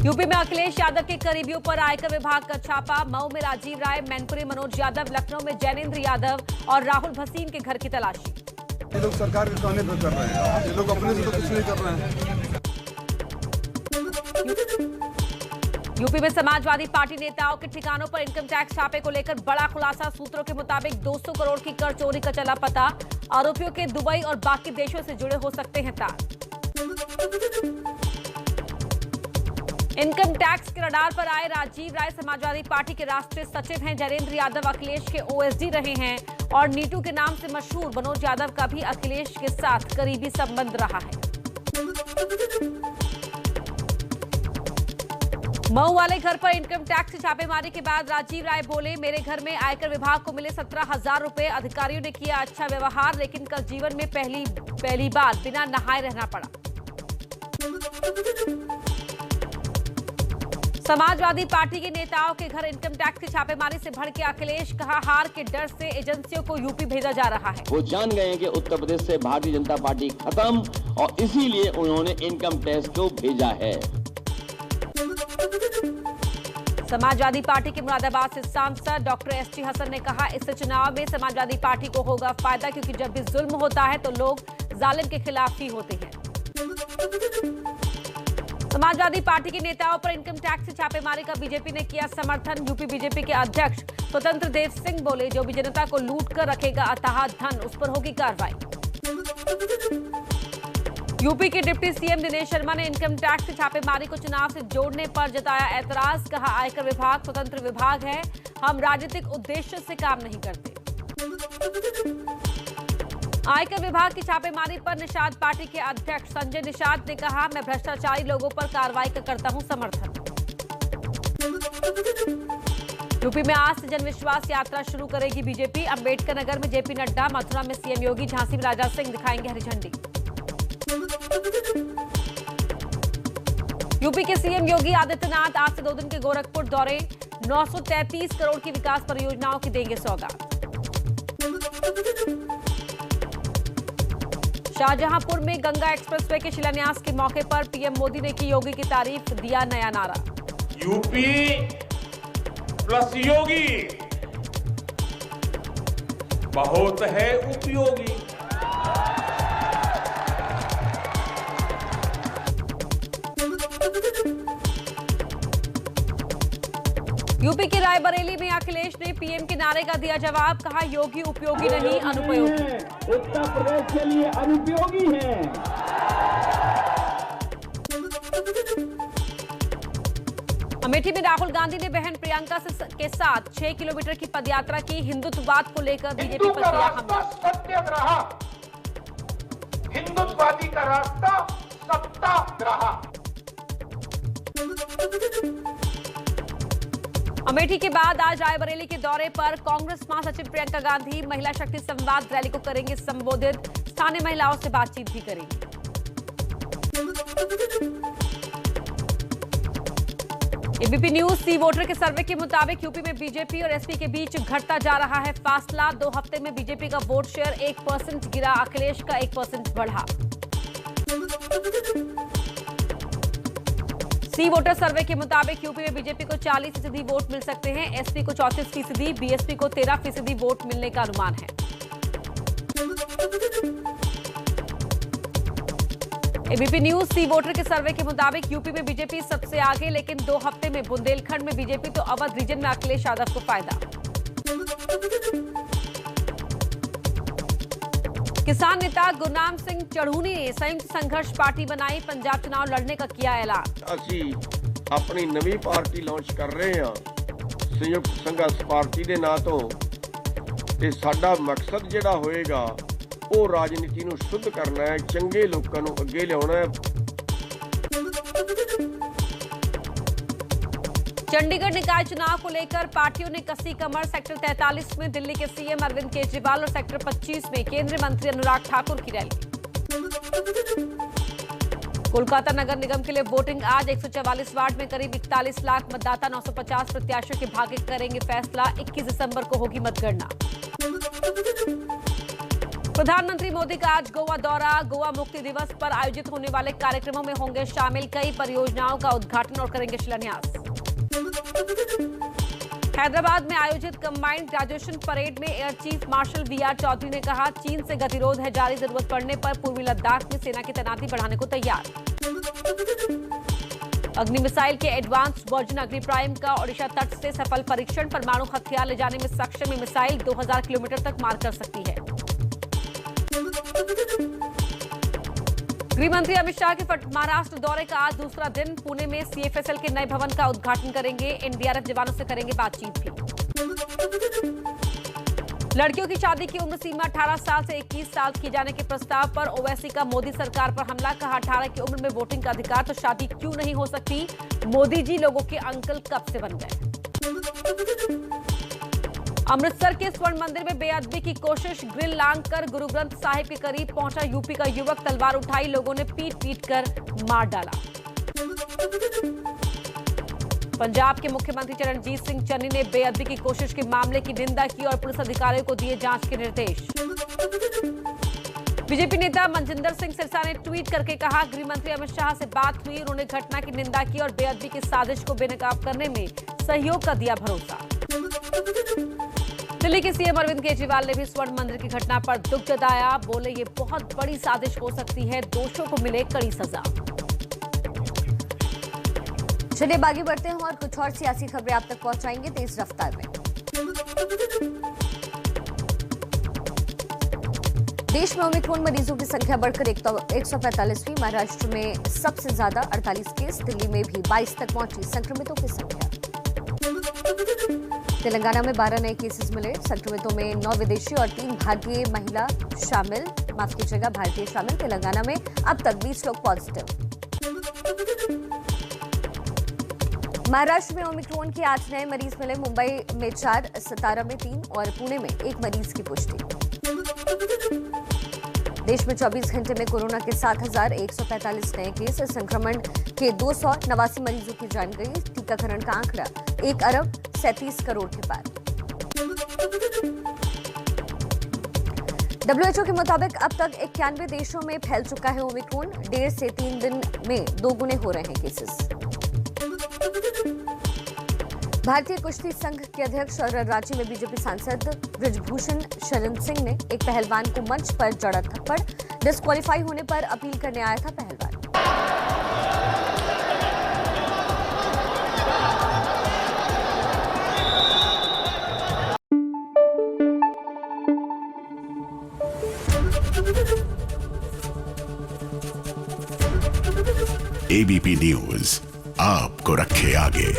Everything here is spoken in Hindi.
यूपी में अखिलेश यादव के करीबियों पर आयकर विभाग का छापा। मऊ में राजीव राय, मैनपुरी मनोज यादव, लखनऊ में जैनेंद्र यादव और राहुल भसीन के घर की तलाशी। ये लोग सरकार के कहने पर कर रहे हैं, ये लोग अपने से तो कुछ नहीं कर रहे हैं। यूपी में समाजवादी पार्टी नेताओं के ठिकानों पर इनकम टैक्स छापे को लेकर बड़ा खुलासा। सूत्रों के मुताबिक 200 करोड़ की कर चोरी का चला पता। आरोपियों के दुबई और बाकी देशों से जुड़े हो सकते हैं तार। इनकम टैक्स के रडार पर आए राजीव राय समाजवादी पार्टी के राष्ट्रीय सचिव हैं। जैनेंद्र यादव अखिलेश के ओएसडी रहे हैं और नीटू के नाम से मशहूर मनोज यादव का भी अखिलेश के साथ करीबी संबंध रहा है। मऊ वाले घर पर इनकम टैक्स की छापेमारी के बाद राजीव राय बोले, मेरे घर में आयकर विभाग को मिले 17,000 रुपए। अधिकारियों ने किया अच्छा व्यवहार, लेकिन कल जीवन में पहली बार बिना नहाए रहना पड़ा। समाजवादी पार्टी के नेताओं के घर इनकम टैक्स की छापेमारी से भड़के अखिलेश। कहा, हार के डर से एजेंसियों को यूपी भेजा जा रहा है। वो जान गए कि उत्तर प्रदेश से भारतीय जनता पार्टी खत्म और इसीलिए उन्होंने इनकम टैक्स को भेजा है। समाजवादी पार्टी के मुरादाबाद से सांसद डॉक्टर एसटी हसन ने कहा, इससे चुनाव में समाजवादी पार्टी को होगा फायदा, क्योंकि जब भी जुल्म होता है तो लोग जालिम के खिलाफ ही होते हैं। समाजवादी पार्टी के नेताओं पर इनकम टैक्स की छापेमारी का बीजेपी ने किया समर्थन। यूपी बीजेपी के अध्यक्ष स्वतंत्र देव सिंह बोले, जो भी जनता को लूट कर रखेगा अथाह धन, उस पर होगी कार्रवाई। यूपी के डिप्टी सीएम दिनेश शर्मा ने इनकम टैक्स की छापेमारी को चुनाव से जोड़ने पर जताया ऐतराज। कहा, आयकर विभाग स्वतंत्र विभाग है, हम राजनीतिक उद्देश्य से काम नहीं करते। आयकर विभाग की छापेमारी पर निषाद पार्टी के अध्यक्ष संजय निषाद ने कहा, मैं भ्रष्टाचारी लोगों पर कार्रवाई का करता हूं समर्थन। यूपी में आज से जन विश्वास यात्रा शुरू करेगी बीजेपी। अंबेडकर नगर में जेपी नड्डा, मथुरा में सीएम योगी, झांसी में राजा सिंह दिखाएंगे हरी झंडी। यूपी के सीएम योगी आदित्यनाथ आज से 2 दिन के गोरखपुर दौरे। 933 करोड़ की विकास परियोजनाओं की देंगे सौगात। शाहजहांपुर में गंगा एक्सप्रेसवे के शिलान्यास के मौके पर पीएम मोदी ने की योगी की तारीफ, दिया नया नारा। यूपी प्लस योगी बहुत है उपयोगी। यूपी के रायबरेली में अखिलेश ने पीएम के नारे का दिया जवाब। कहा, योगी उपयोगी नहीं अनुपयोगी। उत्तर प्रदेश के लिए अनुपयोगी है। अमेठी में राहुल गांधी ने बहन प्रियंका के साथ 6 किलोमीटर की पदयात्रा की। हिंदुत्ववाद को लेकर बीजेपी पर किया हमला। सत्याग्रह, हिंदुत्ववादी का रास्ता सत्याग्रह। अमेठी के बाद आज रायबरेली के दौरे पर कांग्रेस महासचिव प्रियंका गांधी महिला शक्ति संवाद रैली को करेंगे संबोधित। स्थानीय महिलाओं से बातचीत भी करेंगी। एबीपी न्यूज सी वोटर के सर्वे के मुताबिक यूपी में बीजेपी और एसपी के बीच घटता जा रहा है फासला। 2 हफ्ते में बीजेपी का वोट शेयर 1% गिरा, अखिलेश का 1% बढ़ा। सी वोटर सर्वे के मुताबिक यूपी में बीजेपी को 40% वोट मिल सकते हैं, एसपी को 34%, बीएसपी को 13% वोट मिलने का अनुमान है। एबीपी न्यूज सी वोटर के सर्वे के मुताबिक यूपी में बीजेपी सबसे आगे, लेकिन 2 हफ्ते में बुंदेलखंड में बीजेपी तो अवध रीजन में अखिलेश यादव को फायदा। किसान नेता गुरनाम सिंह चढ़ूनी ने संयुक्त संघर्ष पार्टी बनाई। पंजाब चुनाव लड़ने का किया ऐलान। ਅਸੀਂ ਆਪਣੀ ਨਵੀਂ ਪਾਰਟੀ ਲਾਂਚ ਕਰ ਰਹੇ ਹਾਂ ਸੰਯੁਕਤ ਸੰਘਰਸ਼ ਪਾਰਟੀ ਦੇ ਨਾਂ ਤੋਂ ਤੇ ਸਾਡਾ ਮਕਸਦ ਜਿਹੜਾ ਹੋਏਗਾ ਉਹ ਰਾਜਨੀਤੀ ਨੂੰ ਸ਼ੁੱਧ ਕਰਨਾ ਹੈ, ਚੰਗੇ ਲੋਕਾਂ ਨੂੰ ਅੱਗੇ ਲਿਆਉਣਾ ਹੈ। चंडीगढ़ निकाय चुनाव को लेकर पार्टियों ने कसी कमर। सेक्टर 43 में दिल्ली के सीएम अरविंद केजरीवाल और सेक्टर 25 में केंद्रीय मंत्री अनुराग ठाकुर की रैली। कोलकाता नगर निगम के लिए वोटिंग आज। 144 वार्ड में करीब 41 लाख मतदाता, 950 प्रत्याशियों के भाग्य करेंगे फैसला। 21 दिसंबर को होगी मतगणना। प्रधानमंत्री मोदी का आज गोवा दौरा। गोवा मुक्ति दिवस पर आयोजित होने वाले कार्यक्रमों में होंगे शामिल। कई परियोजनाओं का उद्घाटन और करेंगे शिलान्यास। हैदराबाद में आयोजित कंबाइंड ग्रेजुएशन परेड में air chief marshal VR Chaudhary ने कहा, चीन से गतिरोध है जारी, जरूरत पड़ने पर पूर्वी लद्दाख में सेना की तैनाती बढ़ाने को तैयार। अग्नि मिसाइल के एडवांस्ड वर्जन अग्नि प्राइम का ओडिशा तट से सफल परीक्षण। परमाणु हथियार ले जाने में सक्षम ये मिसाइल 2000 किलोमीटर तक मार कर सकती है। गृह मंत्री अमित शाह के महाराष्ट्र दौरे का आज दूसरा दिन। पुणे में सीएफएसएल के नए भवन का उद्घाटन करेंगे। एनडीआरएफ जवानों से करेंगे बातचीत भी। लड़कियों की शादी की उम्र सीमा 18 साल से 21 साल किए जाने के प्रस्ताव पर ओवैसी का मोदी सरकार पर हमला। कहा, 18 की उम्र में वोटिंग का अधिकार तो शादी क्यों नहीं हो सकती? मोदी जी लोगों के अंकल कब से बन गए? अमृतसर के स्वर्ण मंदिर में बेअदबी की कोशिश। ग्रिल लांघकर गुरु ग्रंथ साहिब के करीब पहुंचा यूपी का युवक। तलवार उठाई, लोगों ने पीट कर मार डाला। पंजाब के मुख्यमंत्री चरणजीत सिंह चन्नी ने बेअदबी की कोशिश के मामले की निंदा की और पुलिस अधिकारियों को दिए जांच के निर्देश। बीजेपी नेता मनजिंदर सिंह सिरसा ने ट्वीट करके कहा, गृह मंत्री अमित शाह से बात हुई। उन्होंने घटना की निंदा की और बेअदबी की साजिश को बेनकाब करने में सहयोग का दिया भरोसा। दिल्ली के सीएम अरविंद केजरीवाल ने भी स्वर्ण मंदिर की घटना पर दुख जताया। बोले, ये बहुत बड़ी साजिश हो सकती है, दोषियों को मिले कड़ी सजा। चलिए आगे बढ़ते हैं और कुछ और सियासी खबरें आप तक पहुंचाएंगे तेज रफ्तार में। देश में ओमिक्रॉन मरीजों की संख्या बढ़कर 145वीं। महाराष्ट्र में सबसे ज्यादा 48 केस। दिल्ली में भी 22 तक पहुंची संक्रमितों की संख्या। तेलंगाना में 12 नए केसेस मिले। संक्रमितों में 9 विदेशी और 3 भारतीय महिला शामिल। माफ कीजिएगा, भारतीय शामिल। तेलंगाना में अब तक 20 लोग पॉजिटिव। महाराष्ट्र में ओमिक्रॉन के 8 नए मरीज मिले। मुंबई में 4, सतारा में 3 और पुणे में 1 मरीज की पुष्टि। देश में 24 घंटे में कोरोना के 7,145 नए केस। संक्रमण के 289 मरीजों की जान गई। टीकाकरण का आंकड़ा 1 अरब 37 करोड़ के पार। WHO के मुताबिक अब तक 91 देशों में फैल चुका है ओमिक्रॉन। 1.5 से 3 दिन में 2 गुने हो रहे हैं केसेस। भारतीय कुश्ती संघ के अध्यक्ष और रांची में बीजेपी सांसद ब्रिजभूषण शरण सिंह ने एक पहलवान को मंच पर जड़ा थप्पड़। डिस्क्वालीफाई होने पर अपील करने आया था पहलवान। एबीपी न्यूज आपको रखे आगे।